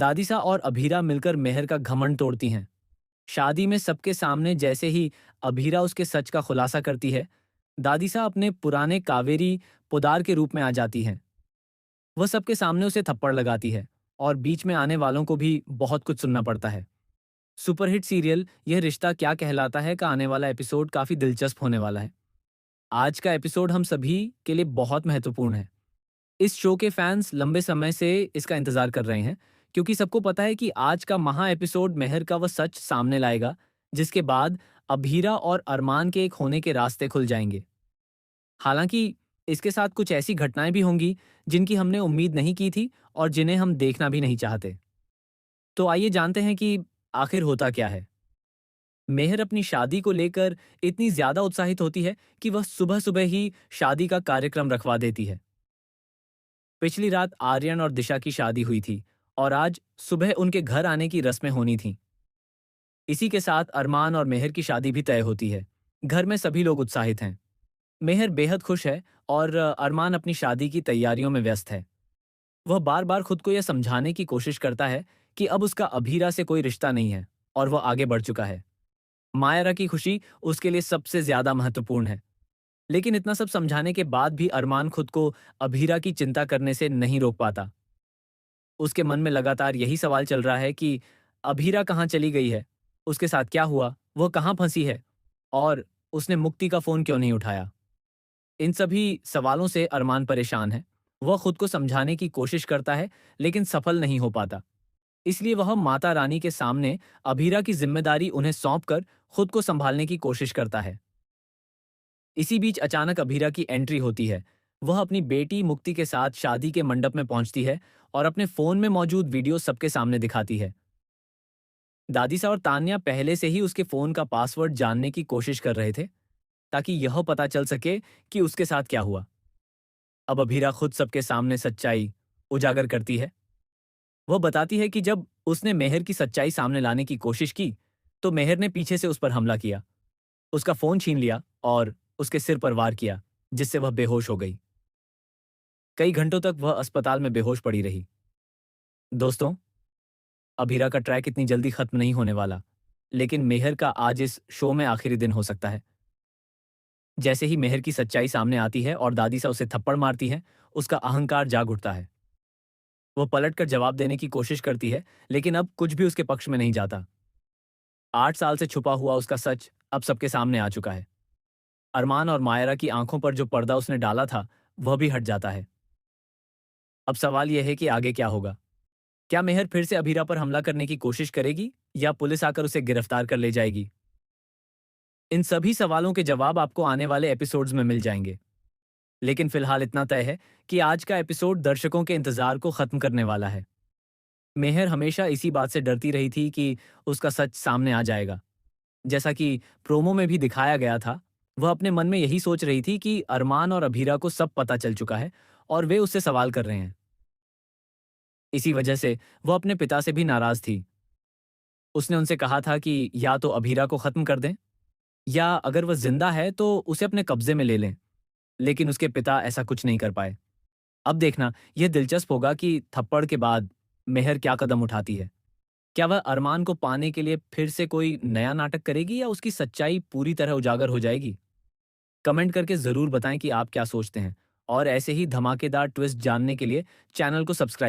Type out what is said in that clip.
दादिसा और अभीरा मिलकर मेहर का घमंड तोड़ती हैं। शादी में सबके सामने जैसे ही अभीरा उसके सच का खुलासा करती है, दादिसा अपने पुराने कावेरी पोदार के रूप में आ जाती हैं। वह सबके सामने उसे थप्पड़ लगाती है और बीच में आने वालों को भी बहुत कुछ सुनना पड़ता है। सुपरहिट सीरियल यह रिश्ता क्या कहलाता है का आने वाला एपिसोड काफी दिलचस्प होने वाला है। आज का एपिसोड हम सभी के लिए बहुत महत्वपूर्ण है। इस शो के फैंस लंबे समय से इसका इंतजार कर रहे हैं, क्योंकि सबको पता है कि आज का महा एपिसोड मेहर का वह सच सामने लाएगा, जिसके बाद अभीरा और अरमान के एक होने के रास्ते खुल जाएंगे। हालांकि इसके साथ कुछ ऐसी घटनाएं भी होंगी जिनकी हमने उम्मीद नहीं की थी और जिन्हें हम देखना भी नहीं चाहते। तो आइए जानते हैं कि आखिर होता क्या है। मेहर अपनी शादी को लेकर इतनी ज्यादा उत्साहित होती है कि वह सुबह सुबह ही शादी का कार्यक्रम रखवा देती है। पिछली रात आर्यन और दिशा की शादी हुई थी और आज सुबह उनके घर आने की रस्में होनी थीं। इसी के साथ अरमान और मेहर की शादी भी तय होती है। घर में सभी लोग उत्साहित हैं। मेहर बेहद खुश है और अरमान अपनी शादी की तैयारियों में व्यस्त है। वह बार बार खुद को यह समझाने की कोशिश करता है कि अब उसका अभीरा से कोई रिश्ता नहीं है और वह आगे बढ़ चुका है। मायरा की खुशी उसके लिए सबसे ज्यादा महत्वपूर्ण है। लेकिन इतना सब समझाने के बाद भी अरमान खुद को अभीरा की चिंता करने से नहीं रोक पाता। उसके मन में लगातार यही सवाल चल रहा है कि अभीरा कहाँ चली गई है, उसके साथ क्या हुआ, वह कहाँ फंसी है और उसने मुक्ति का फोन क्यों नहीं उठाया। इन सभी सवालों से अरमान परेशान है। वह खुद को समझाने की कोशिश करता है, लेकिन सफल नहीं हो पाता। इसलिए वह माता रानी के सामने अभीरा की जिम्मेदारी उन्हें सौंपकर खुद को संभालने की कोशिश करता है। इसी बीच अचानक अभीरा की एंट्री होती है। वह अपनी बेटी मुक्ति के साथ शादी के मंडप में पहुंचती है और अपने फोन में मौजूद वीडियो सबके सामने दिखाती है। दादीसा और तान्या पहले से ही उसके फोन का पासवर्ड जानने की कोशिश कर रहे थे, ताकि यह पता चल सके कि उसके साथ क्या हुआ। अब अभीरा खुद सबके सामने सच्चाई उजागर करती है। वह बताती है कि जब उसने मेहर की सच्चाई सामने लाने की कोशिश की, तो मेहर ने पीछे से उस पर हमला किया, उसका फोन छीन लिया और उसके सिर पर वार किया, जिससे वह बेहोश हो गई। कई घंटों तक वह अस्पताल में बेहोश पड़ी रही। दोस्तों, अभीरा का ट्रैक इतनी जल्दी खत्म नहीं होने वाला, लेकिन मेहर का आज इस शो में आखिरी दिन हो सकता है। जैसे ही मेहर की सच्चाई सामने आती है और दादीसा उसे थप्पड़ मारती है, उसका अहंकार जाग उठता है। वह पलटकर जवाब देने की कोशिश करती है, लेकिन अब कुछ भी उसके पक्ष में नहीं जाता। 8 साल से छुपा हुआ उसका सच अब सबके सामने आ चुका है। अरमान और मायरा की आंखों पर जो पर्दा उसने डाला था, वह भी हट जाता है। अब सवाल यह है कि आगे क्या होगा। क्या मेहर फिर से अभीरा पर हमला करने की कोशिश करेगी या पुलिस आकर उसे गिरफ्तार कर ले जाएगी? इन सभी सवालों के जवाब आपको आने वाले एपिसोड्स में मिल जाएंगे। लेकिन फिलहाल इतना तय है कि आज का एपिसोड दर्शकों के इंतजार को खत्म करने वाला है। मेहर हमेशा इसी बात से डरती रही थी कि उसका सच सामने आ जाएगा। जैसा कि प्रोमो में भी दिखाया गया था, वह अपने मन में यही सोच रही थी कि अरमान और अभीरा को सब पता चल चुका है और वे उससे सवाल कर रहे हैं। इसी वजह से वह अपने पिता से भी नाराज थी। उसने उनसे कहा था कि या तो अभीरा को खत्म कर दें, या अगर वह जिंदा है तो उसे अपने कब्जे में ले लें। लेकिन उसके पिता ऐसा कुछ नहीं कर पाए। अब देखना यह दिलचस्प होगा कि थप्पड़ के बाद मेहर क्या कदम उठाती है। क्या वह अरमान को पाने के लिए फिर से कोई नया नाटक करेगी या उसकी सच्चाई पूरी तरह उजागर हो जाएगी? कमेंट करके जरूर बताएं कि आप क्या सोचते हैं, और ऐसे ही धमाकेदार ट्विस्ट जानने के लिए चैनल को सब्सक्राइब